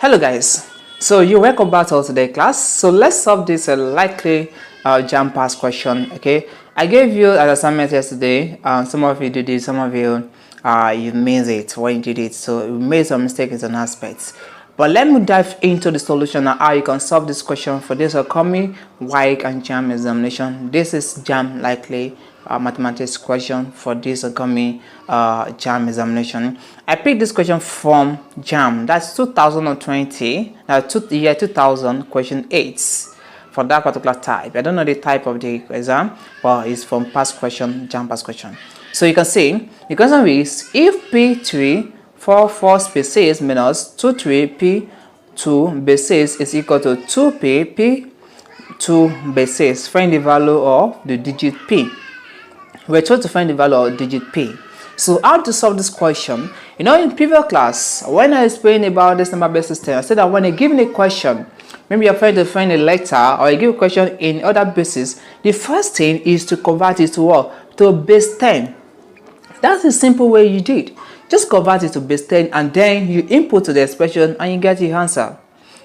Hello guys, so you welcome back to today's class. So let's solve this likely JAMB pass question. Okay, I gave you an assignment yesterday. Some of you did it, some of you you missed it when you did it, so you made some mistakes in aspects. But let me dive into the solution and how you can solve this question for this upcoming WAEC and JAMB examination. This is JAMB likely mathematics question for this upcoming JAMB examination. I picked this question from JAMB, that's 2020, year 2000, question 8 for that particular type. I don't know the type of the exam, but it's from past question, JAMB past question. So you can see the question is, if P3 4 spaces minus 23 P2 bases is equal to 2P P2 bases, find the value of the digit P. We're trying to find the value of digit P. So how to solve this question? You know, in previous class, when I explained about this number-based system, I said that when you're given a question, maybe you're trying to find a letter or you give a question in other bases, the first thing is to convert it to what? To base 10. That's the simple way you did. Just convert it to base 10 and then you input to the expression and you get your answer.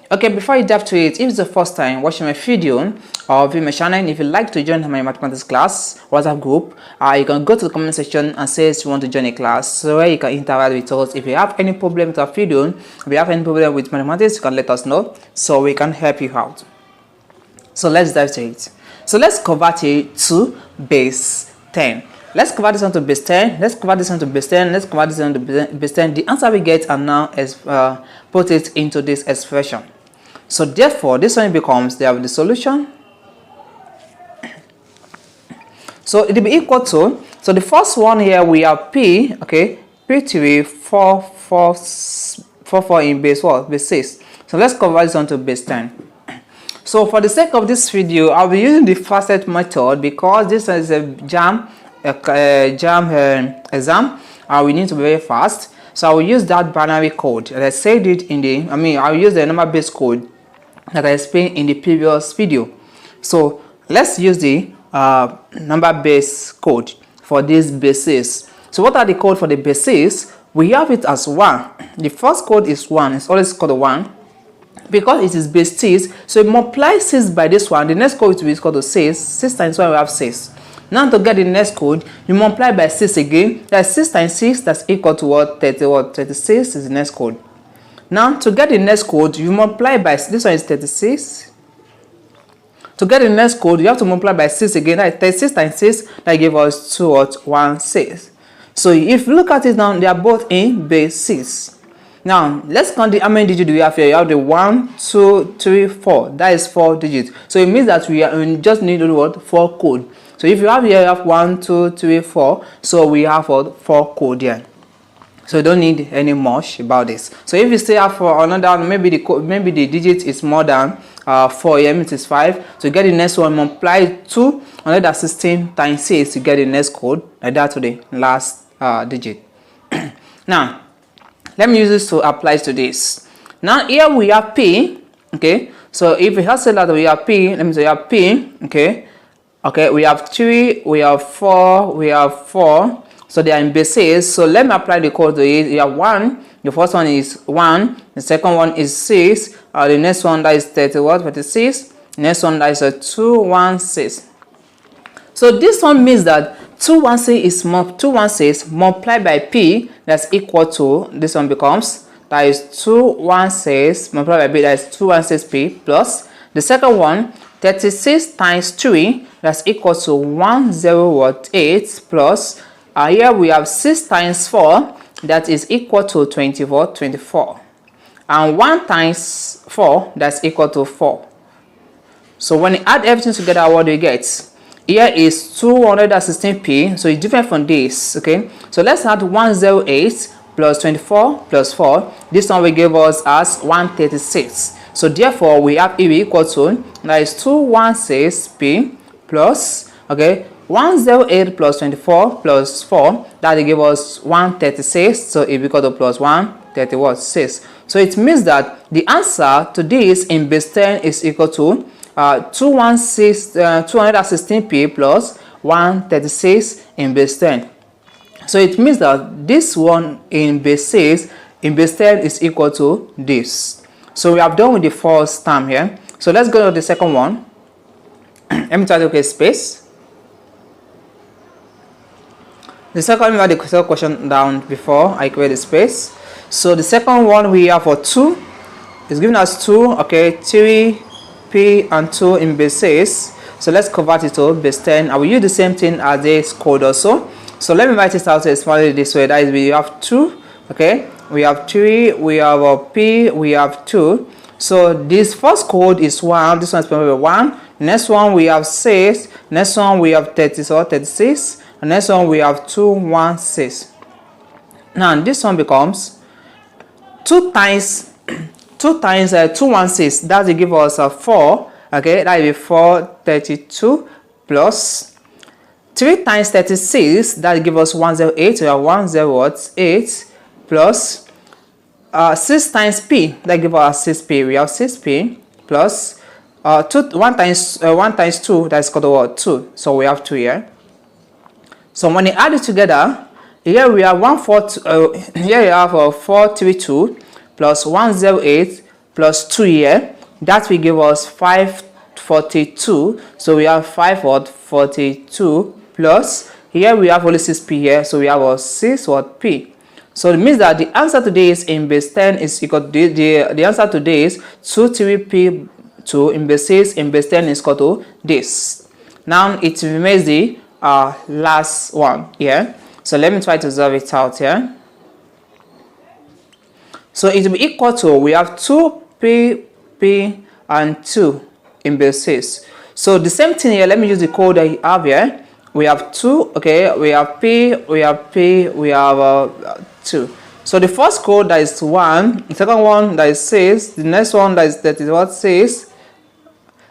Okay, before you dive to it, if it's the first time watching my video or view my channel, if you'd like to join my mathematics class WhatsApp group, you can go to the comment section and say you want to join a class, so where you can interact with us. If you have any problem with our video, if you have any problem with mathematics, you can let us know so we can help you out. So let's dive to it. So let's convert it to base 10. Let's convert this onto base 10. Let's convert this onto base 10. Let's convert this onto base 10. The answer we get and now is put it into this expression. So therefore, this one becomes, they have the solution. So it will be equal to, so the first one here we have P, okay, P3 4 in base what? Base 6. So let's convert this onto base 10. So for the sake of this video, I'll be using the fastest method because this is a JAMB exam. We need to be very fast. So I will use that binary code. As I said it in the, I'll use the number-based code that I explained in the previous video. So let's use the number-based code for these bases. So what are the code for the bases? We have it as 1. The first code is 1. It's always called 1 because it is base 6. So you multiply 6 by this one. The next code will be equal to 6. 6 times 1 we have 6. Now to get the next code, you multiply by 6 again. That's 6 times 6. That's equal to what? 36 is the next code. Now to get the next code, you multiply by, this one is 36. To get the next code, you have to multiply by 6 again. That is 36 times 6. That gives us 216. So if you look at it now, they are both in base 6. Now let's count the how many digits do we have here. You have the 1, 2, 3, 4. That is 4 digits. So it means that we just need to do what? 4 code. So if you have here, you have 1, 2, 3, 4. So we have 4 code here. So you don't need any much about this. So if you still have for another, maybe the digit is more than 4, here means it's 5. So you get the next one, multiply 2, another 16 times 6 to get the next code, like that to the last digit. Now let me use this to apply to this. Now here we have P, okay. So if we have said that we have P, let me say we have P, okay. Okay, we have 3, we have 4, we have 4. So they are in bases. So let me apply the code to it. You have 1. The first one is 1. The second one is 6. The next one that is 36. The next one that is 216. So this one means that 216 is 216 multiplied by P. That's equal to, this one becomes, that is 216 multiplied by P. That is 216P plus the second one, 36 times 3. That's equal to 108 plus. Here we have 6 times 4, that is equal to 24. And 1 times 4, that's equal to 4. So when you add everything together, what do you get? Here is 216p, so it's different from this, okay? So let's add 108 plus 24 plus 4. This one will give us as 136. So therefore, we have E equal to, that is 216p plus, okay, 108 plus 24 plus 4, that will give us 136. So it equal to plus 136. So it means that the answer to this in base 10 is equal to 216p plus 136 in base 10. So it means that this one in base 6 in base 10 is equal to this. So we have done with the first term here. So let's go to the second one. Let me try to create space. The second, we had the second question down before I create the space. So the second one we have for 2 is giving us 2, okay, 3p and 2 in base 6. So let's convert it to base 10. I will use the same thing as this code also. So let me write it out as this way. That is, we have 2, okay, we have 3, we have a p, we have 2. So this first code is 1, this one is probably 1. Next one we have 6, next one we have 36, and next one we have 216. Now this one becomes 2 times 216, that will give us a 4, okay, that will be 432 plus 3 times 36, that will give us 108, we have 108 plus 6 times p, that gives us 6p, we have 6p plus 1 times 2, that is equal to what? 2. So we have 2 here. So when you add it together, here we have 432 plus 108 plus 2 here. That will give us 542. So we have 542 plus, here we have only 6p here, so we have a 6p. So it means that the answer to this in base 10 is equal to the answer to this 23p 2 in base 6 in base 10 is equal to this. Now it remains the last one here. So let me try to solve it out here. So it will be equal to, we have 2p and 2 in base 6. So the same thing here, let me use the code that you have here. We have 2, okay, we have p, we have 2. So the first code, that is 1, the second one, that is 6, the next one, that is 6,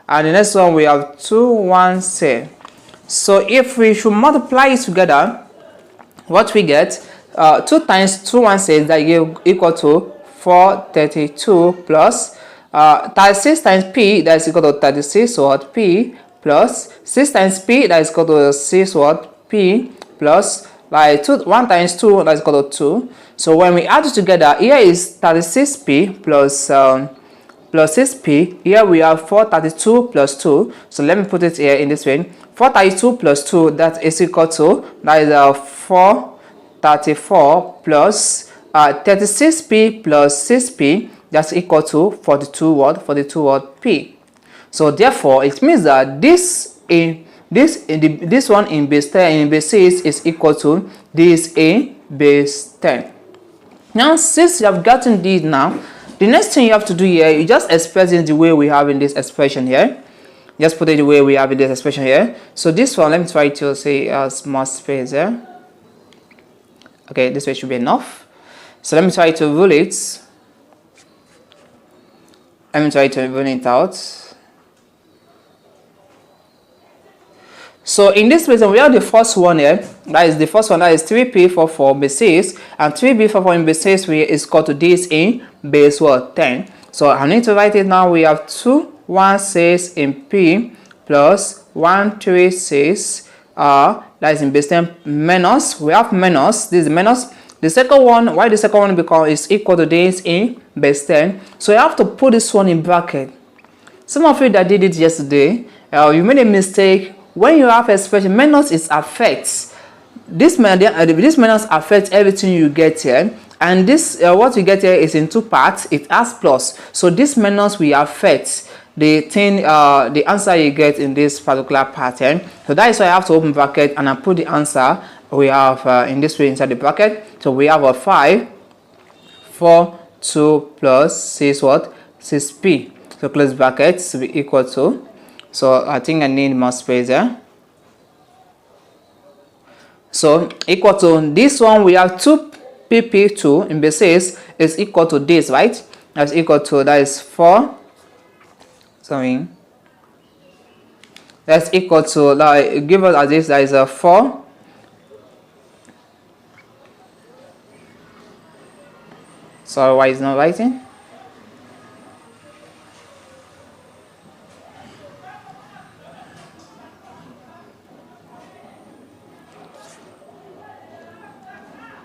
and the next one we have 216. So if we should multiply it together, what we get, 2 times 216, that give equal to 432 plus 36 times p, that is equal to 36 what p, plus 6 times p, that is equal to 6 what p, plus like 1 times 2, that is equal to 2. So when we add it together, here is 36p plus 6p. Here we have 432 plus 2. So let me put it here in this way. 432 plus 2, that is equal to, that is 434 plus 36p plus 6p, that's equal to 42 what p. So therefore it means that this one in base 10 in base 6 is equal to this in base 10. Now since you have gotten this, now the next thing you have to do here, you just express it the way we have in this expression here. Just put it the way we have in this expression here. So this one, let me try to say small space here. Okay, this way should be enough. So let me try to rule it. Let me try to rule it out. So in this place, we have the first one here. That is the first one, that is 3p44 base 6, and 3p44 in base 6 is equal to this in base what? 10. So I need to write it now. We have 216 in p plus 136 that is in base 10 minus, we have minus, this is minus the second one. Why the second one? Because it's equal to this in base 10. So you have to put this one in bracket. Some of you that did it yesterday, you made a mistake. When you have expression, minus it affects this minus affects everything you get here, and this what you get here is in 2 parts. It has plus, so this minus will affect the thing, the answer you get in this particular pattern. So that is why I have to open bracket and I put the answer we have in this way inside the bracket. So we have a 5 4 2 plus 6 what? 6p. So close bracket to be equal to, so I think I need more space there. So equal to this one, we have 2pp2 in base 6 is equal to this, right? That's equal to, that is 4. Sorry. That's equal to, like, give us as this, that is a 4. Sorry, why is not writing?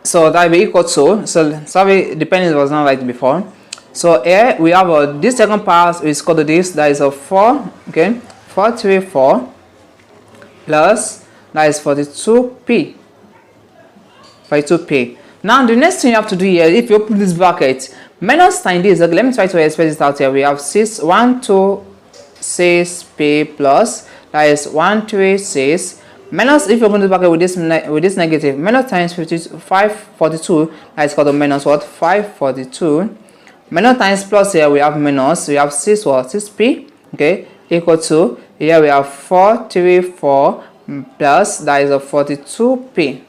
So that will be equal to, so sorry, depending was not right before. So here we have this second part is equal to this, that is a 4, okay, 434 plus, that is 42p. Now the next thing you have to do here, if you open this bracket, minus sign this, okay, let me try to express this out here. We have 126p plus, that is 136 minus, if you open this bracket with this negative, minus times 542, that is called to minus what? 542 minus times plus, here we have minus, we have 6 what? 6p, okay, equal to, here we have 434 plus, that is a 42p.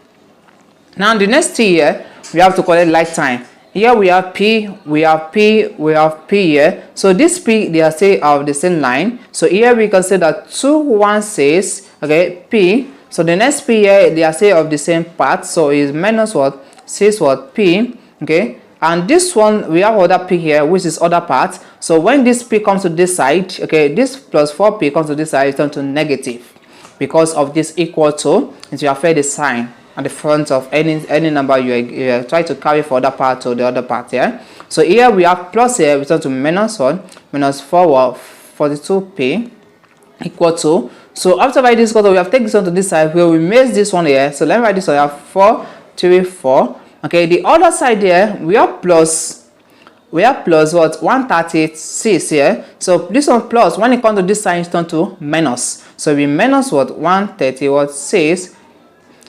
Now the next thing here, we have to collect like time. Here we have p, we have p, we have p here. So this p, they are say of the same line. So here we can say that 216, okay, p. So the next p here, they are say of the same part. So is minus what? 6 what? P, okay. And this one, we have other p here, which is other part. So when this p comes to this side, okay, this plus 4p comes to this side, it turns to negative. Because of this equal to, it will affect the sign at the front of any number you try to carry for other part to the other part here. So here we have plus here, we turn to minus 1, minus 42p equal to. So after writing this, we have taken this one to this side where we made this one here. So let me write this one, we have 434. Okay, the other side here, we have plus what? 136 here. So this one plus, when it comes to this side, it's turned to minus. So we minus what? 136.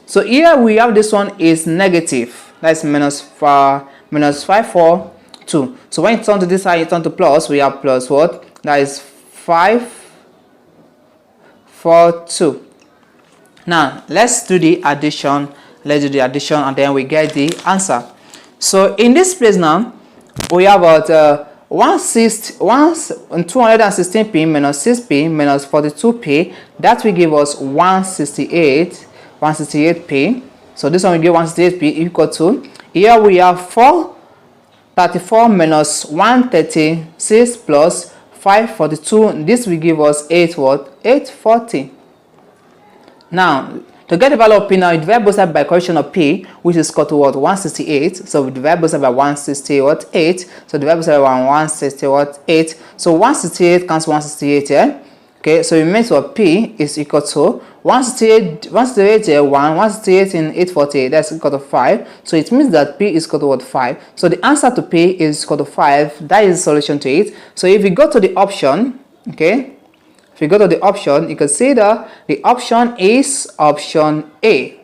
So here we have this one is negative. That's minus 542. So when it turns to this side, it turns to plus. We have plus what? That is 542. Now let's do the addition. Let's do the addition and then we get the answer. So in this place now, we have about 216p minus 6p minus 42p. That will give us 168p. So this one will give 168p equal to, here we have 434 minus 136 plus 542. This will give us 840. Now to get the value of p, now we divide both sides by coefficient of p, which is equal to what? 168. So we divide both sides by 168. So divide both sides by 168. So 168 cancels 168 here. Okay, so it means what? P is equal to 168 here, 168 in 848, that's equal to 5. So it means that P is equal to what? 5. So the answer to P is equal to 5. That is the solution to it. So if you go to the option, okay, if you go to the option, you can see that the option is option A.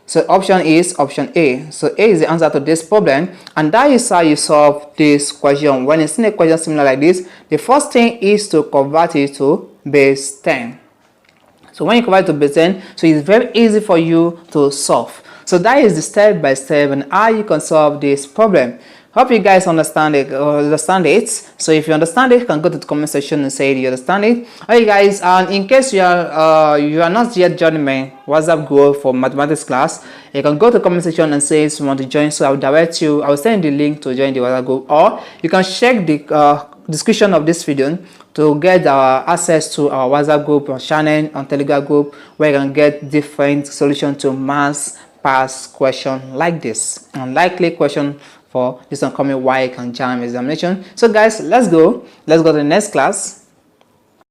So option is option A. So A is the answer to this problem, and that is how you solve this question. When you see a question similar like this, the first thing is to convert it to base 10. So when you convert it to base 10, so it's very easy for you to solve. So that is the step by step and how you can solve this problem. Hope you guys understand it. So if you understand it, you can go to the comment section and say you understand it. Okay guys, and in case you are not yet joining my WhatsApp group for mathematics class, you can go to the comment section and say if you want to join. So I'll direct you, I'll send the link to join the WhatsApp group, or you can check the description of this video to get access to our WhatsApp group or channel on Telegram group, where you can get different solutions to maths past question like this, and likely question for this upcoming WAEC and JAMB examination. So guys, let's go to the next class.